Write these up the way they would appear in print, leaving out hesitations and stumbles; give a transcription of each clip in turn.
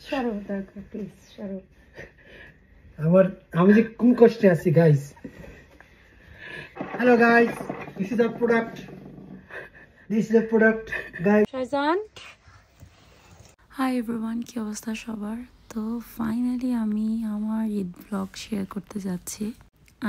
সরো দরকার প্লিজ সরো। আমি যে কোন কষ্টে আছি guys. Hello guys, this is the product guys. Shahjan, hi everyone, কি অবস্থা সবার? তো ফাইনালি আমি আমার ঈদ ব্লগ শেয়ার করতে যাচ্ছি।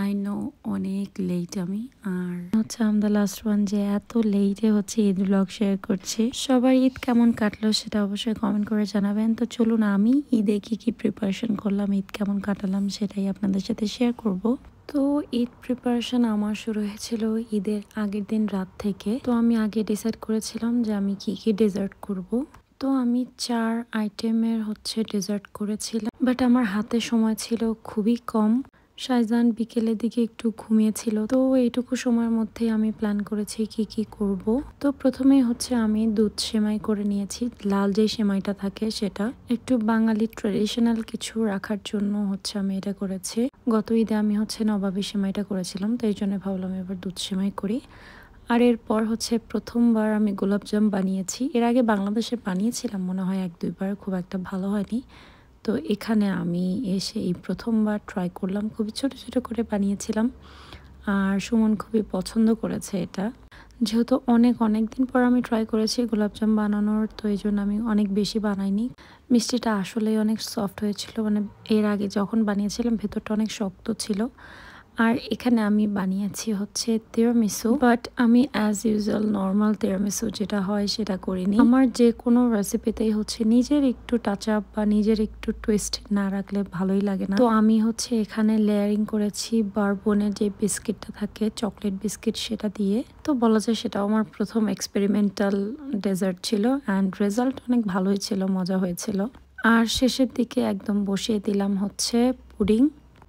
আই নো অনেক লেট আমি, আর হচ্ছে আম দ্য লাস্ট ওয়ান যে এত লেটে হচ্ছে ঈদ ব্লগ শেয়ার করছি। সবার ঈদ কেমন কাটলো সেটা অবশ্যই কমেন্ট করে জানাবেন। তো চলুন আমি ঈদে কি প্রিপারেশন করলাম, ঈদ কেমন কাটালাম সেটাই আপনাদের সাথে শেয়ার করব। তো ঈদ প্রিপারেশন আমার শুরু হয়েছিল ঈদের আগের দিন রাত থেকে। তো আমি আগে ডিসাইড করেছিলাম যে আমি কি ডেজার্ট করব। তো আমি 4 আইটেমের হচ্ছে ডেজার্ট করেছিলাম, বাট আমার হাতে সময় ছিল খুবই কম। শাহজান বিকেলের দিকে একটু ঘুমিয়েছিল, তো এইটুকু সময়ের মধ্যে আমি প্ল্যান করেছি কি করব। তো প্রথমেই হচ্ছে আমি দুধ সেমাই করে নিয়েছি, লাল যে সেমাইটা থাকে সেটা। একটু বাঙালি ট্রেডিশনাল কিছু রাখার জন্য হচ্ছে আমি এটা করেছি। গত ঈদে আমি হচ্ছে নবাবী সেমাইটা করেছিলাম, তো এই জন্য ভাবলাম এবার দুধ সেমাই করি। আর এরপর হচ্ছে প্রথমবার আমি গোলাপজাম বানিয়েছি। এর আগে বাংলাদেশে বানিয়েছিলাম মনে হয় 1-2 বার, খুব একটা ভালো হয়নি। তো এখানে আমি এসে এই প্রথমবার ট্রাই করলাম, খুবই ছোট ছোট করে বানিয়েছিলাম। আর সুমন খুবই পছন্দ করেছে এটা। যেহেতু অনেক দিন পর আমি ট্রাই করেছি গোলাপজাম বানানোর, তো এই জন্য আমি অনেক বেশি বানাইনি। মিষ্টিটা আসলেই অনেক সফট হয়েছিল, মানে এর আগে যখন বানিয়েছিলাম ভেতরটা অনেক শক্ত ছিল। আর এখানে আমি বানিয়েছি হচ্ছে তিরামিসু, বাট আমি অ্যাজ ইউজুয়াল নর্মাল তিরামিসু যেটা হয় সেটা করিনি। আমার যে কোনো রেসিপিতেই হচ্ছে নিজের একটু টাচ আপ বা নিজের একটু টুইস্ট না রাখলে ভালোই লাগে না। তো আমি হচ্ছে এখানে লেয়ারিং করেছি বারবনের যে বিস্কিটটা থাকে, চকলেট বিস্কিট, সেটা দিয়ে। তো বলা যায় সেটাও আমার প্রথম এক্সপেরিমেন্টাল ডেজার্ট ছিল, অ্যান্ড রেজাল্ট অনেক ভালোই ছিল, মজা হয়েছিল। আর শেষের দিকে একদম বসিয়ে দিলাম হচ্ছে পুডিং।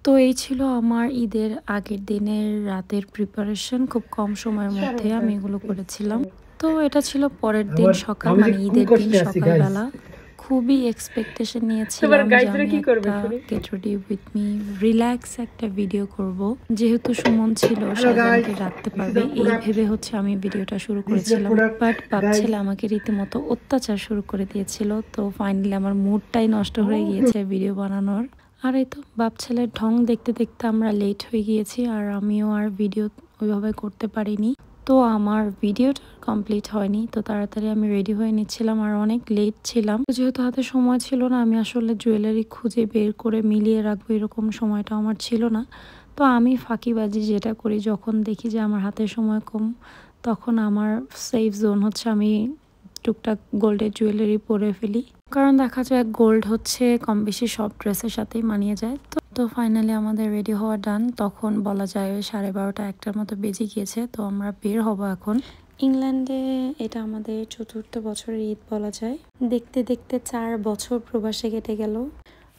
তো এই ছিল আমার ঈদের আগের দিনের রাতের প্রিপারেশন। খুব কম সময়ের মধ্যে আমি এগুলো করেছিলাম। তো এটা ছিল পরের দিন সকাল, মানে ঈদের দিন সকালবেলা। খুবই এক্সপেকটেশন নিয়েছিলাম যে আমি একটা get ready with me relax একটা ভিডিও করব, যেহেতু সুমন ছিল শাহজানকে রাখতে পারবে এই ভেবে হচ্ছে আমি ভিডিওটা শুরু করেছিলাম। বাট বাচ্চারা আমাকে রীতিমতো অত্যাচার শুরু করে দিয়েছিল। তো ফাইনালি আমার মুডটাই নষ্ট হয়ে গিয়েছে ভিডিও বানানোর। আর এই তো বাপ ছেলের ঢং দেখতে দেখতে আমরা লেট হয়ে গিয়েছি, আর আমিও আর ভিডিও ওইভাবে করতে পারিনি। তো আমার ভিডিওটা কমপ্লিট হয়নি, তো তাড়াতাড়ি আমি রেডি হয়ে নিচ্ছিলাম, আর অনেক লেট ছিলাম। যেহেতু হাতে সময় ছিল না, আমি আসলে জুয়েলারি খুঁজে বের করে মিলিয়ে রাখবো এরকম সময়টা আমার ছিল না। তো আমি ফাঁকিবাজি যেটা করি, যখন দেখি যে আমার হাতে সময় কম, তখন আমার সেফ জোন হচ্ছে আমি টুকটাক গোল্ডের জুয়েলারি পরে ফেলি। কারণ দেখা যায় গোল্ড হচ্ছে কম বেশি সব ড্রেসের সাথেই মানিয়ে যায়। তো ফাইনালি আমাদের রেডি হওয়া ডান। তখন বলা যায় 12:30-1টার মতো বেজে গিয়েছে। তো আমরা বের হব এখন। ইংল্যান্ডে এটা আমাদের 4র্থ বছরের ঈদ বলা যায়। দেখতে দেখতে 4 বছর প্রবাসে কেটে গেল।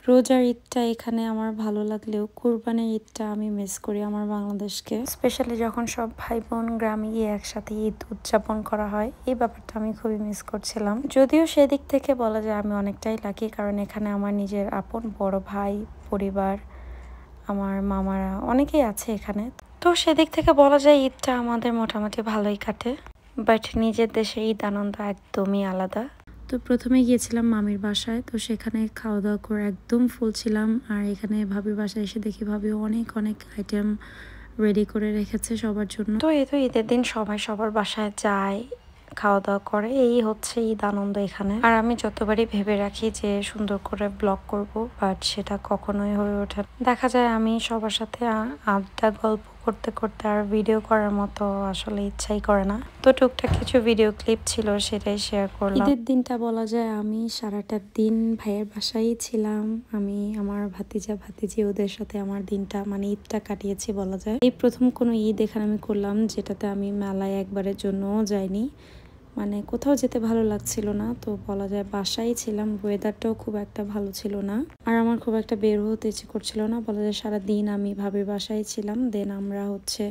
রোজার ঈদটা এখানে আমার ভালো লাগলেও কুরবানির ঈদটা আমি মিস করি আমার বাংলাদেশকে। স্পেশালি যখন সব ভাই বোন গ্রামে গিয়ে একসাথে ঈদ উদযাপন করা হয়, এই ব্যাপারটা আমি খুবই মিস করছিলাম। যদিও সেদিক থেকে বলা যায় আমি অনেকটাই লাকি, কারণ এখানে আমার নিজের আপন বড় ভাই, পরিবার, আমার মামারা অনেকেই আছে এখানে। তো সেদিক থেকে বলা যায় ঈদটা আমাদের মোটামুটি ভালোই কাটে। বাট নিজের দেশে ঈদ আনন্দ একদমই আলাদা। তো প্রথমে গিয়েছিলাম মামির বাসায়, তো সেখানে খাওয়া দাওয়া করে একদম ফুল ছিলাম। আর এখানে ভাবির বাসায় এসে দেখি ভাবি অনেক আইটেম রেডি করে রেখেছে সবার জন্য। তো এই তো ঈদের দিন সবাই সবার বাসায় যায়, খাওয়া দাওয়া করে, এই হচ্ছে ঈদ আনন্দ এখানে। আর আমি যতবারই ভেবে রাখি যে সুন্দর করে ব্লগ করব, বাট সেটা কখনোই হয়ে ওঠে না। দেখা যায় আমি সবার সাথে আড্ডা গল্প করতে করতে আর ভিডিও করার মতো আসলে ইচ্ছাই করে না। তো টুকটাক কিছু ভিডিও ক্লিপ ছিল, সেটাই শেয়ার করলাম। ঈদের দিনটা বলা যায় আমি সারাটা দিন ভাইয়ের বাসায় ছিলাম। আমি আমার ভাতিজি ওদের সাথে আমার দিনটা, মানে ঈদটা কাটিয়েছি বলা যায়। এই প্রথম কোনো ঈদ এখানে আমি করলাম যেটাতে আমি মেলায় একবারের জন্যও যাইনি, মানে কোথাও যেতে ভালো লাগছিল না। তো বলা যায় বাসায় ছিলাম, ওয়েদারটাও খুব একটা ভালো ছিল না, আর আমার খুব একটা বের হতে ইচ্ছে করছিল না। বলা যায় সারাদিন আমি ভাবির বাসায় ছিলাম। দেন আমরা হচ্ছে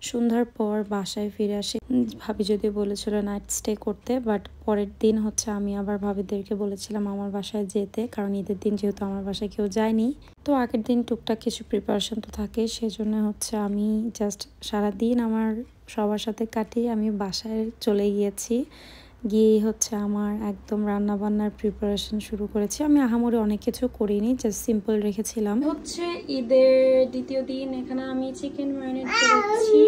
সন্ধ্যার পর বাসায় ফিরে আসি। ভাবি যদি বলেছিল নাইট স্টে করতে, বাট পরের দিন হচ্ছে আমি আবার ভাবিদেরকে বলেছিলাম আমার বাসায় যেতে, কারণ ঈদের দিন যেহেতু আমার বাসায় কেউ যায়নি। তো আগের দিন টুকটাক কিছু প্রিপারেশন তো থাকে, সেজন্য হচ্ছে আমি জাস্ট সারাদিন আমার সবার সাথে কাটিয়ে আমি বাসায় চলে গিয়েছি। গিয়েই হচ্ছে আমার একদম রান্না বান্নার প্রিপারেশন শুরু করেছি। আমি আহামরি অনেক কিছু করিনি, জাস্ট সিম্পল রেখেছিলাম। হচ্ছে ঈদের দ্বিতীয় দিন। এখানে আমি চিকেন ম্যারিনেট করেছি,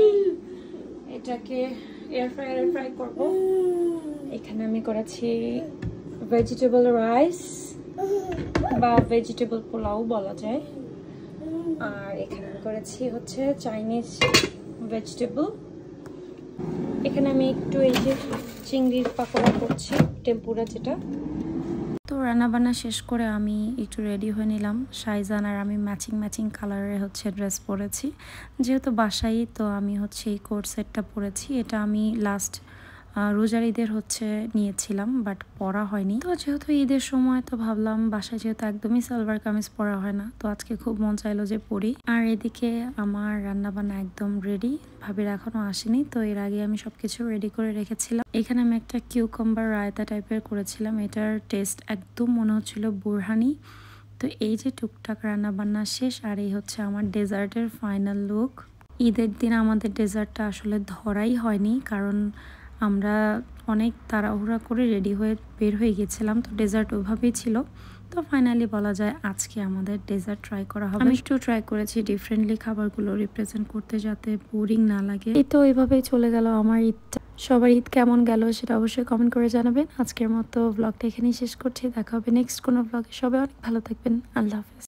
এটাকে এয়ার ফ্রায়ারে ফ্রাই করব। এখানে আমি করেছি ভেজিটেবল রাইস বা ভেজিটেবল পোলাও বলা যায়। আর এখানে আমি করেছি হচ্ছে চাইনিজ ভেজিটেবল। এখানে আমি একটু এই যে চিংড়ির পাকোড়া করছি, টেম্পুরা যেটা। তো রান্নাবান্না শেষ করে আমি একটু রেডি হয়ে নিলাম। শাইজান আর আমি ম্যাচিং কালারের হচ্ছে ড্রেস পরেছি, যেহেতু বাসায়। তো আমি হচ্ছে এই কোট সেটটা পরেছি। এটা আমি লাস্ট রোজার ঈদের হচ্ছে নিয়েছিলাম, বাট পরা হয়নি। তো যেহেতু ঈদের সময়, তো ভাবলাম বাসায় যেহেতু একদমই সালোয়ার কামিজ পরা হয় না, তো আজকে খুব মন চাইলো যে পরি। আর এদিকে আমার রান্নাবান্না একদম রেডি, ভাবির এখনো আসেনি। তো এর আগে আমি সবকিছু রেডি করে রেখেছিলাম। এখানে আমি একটা কিউকাম্বার রায়তা টাইপের করেছিলাম, এটার টেস্ট একদম মনে হচ্ছিল বোরহানি। তো এই যে টুকটাক রান্নাবান্না শেষ, আর এই হচ্ছে আমার ডেজার্টের ফাইনাল লুক। ঈদের দিন আমাদের ডেজার্টটা আসলে ধরাই হয়নি, কারণ আমরা অনেক তাড়াহুড়া করে রেডি হয়ে বের হয়ে গেছিলাম। তো ডেজার্ট ওইভাবেই ছিল। তো ফাইনালি বলা যায় আজকে আমাদের ডেজার্ট ট্রাই করা হবে। আমি একটু ট্রাই করেছি ডিফারেন্টলি খাবারগুলো রিপ্রেজেন্ট করতে, যাতে বোরিং না লাগে। এই তো এইভাবেই চলে গেল আমার ঈদটা। সবার ঈদ কেমন গেল সেটা অবশ্যই কমেন্ট করে জানাবেন। আজকের মতো ব্লগটা এখানেই শেষ করছি, দেখা হবে নেক্সট কোনো ব্লগে। সবাই অনেক ভালো থাকবেন, আল্লাহ হাফেজ।